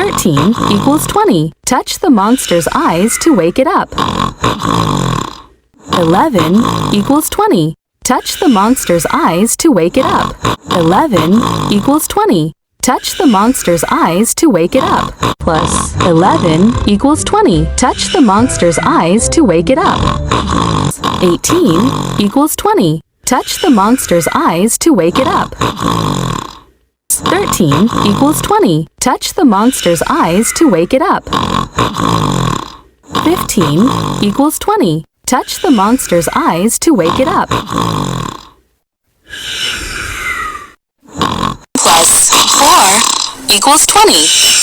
13 equals 20. Touch the monster's eyes to wake it up. 11 equals 20. Touch the monster's eyes to wake it up. 11 equals 20. Touch the monster's eyes to wake it up. Plus 11 equals 20. Touch the monster's eyes to wake it up. 18 equals 20. Touch the monster's eyes to wake it up. 13 equals 20. Touch the monster's eyes to wake it up. 15 equals 20. Touch the monster's eyes to wake it up. Plus 4 equals 20.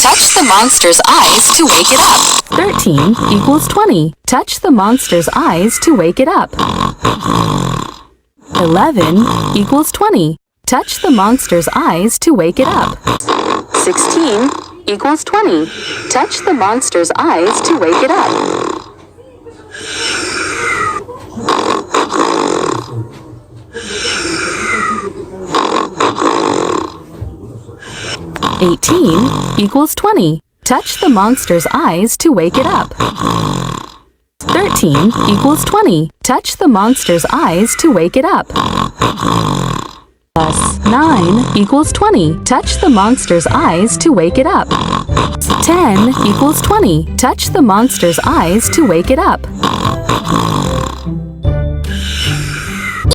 Touch the monster's eyes to wake it up. 13 equals 20. Touch the monster's eyes to wake it up. 11 equals 20. Touch the monster's eyes to wake it up. 16 equals 20. Touch the monster's eyes to wake it up. 18 equals 20. Touch the monster's eyes to wake it up. 13 equals 20. Touch the monster's eyes to wake it up. Plus 9 equals 20. Touch the monster's eyes to wake it up. 10 equals 20. Touch the monster's eyes to wake it up.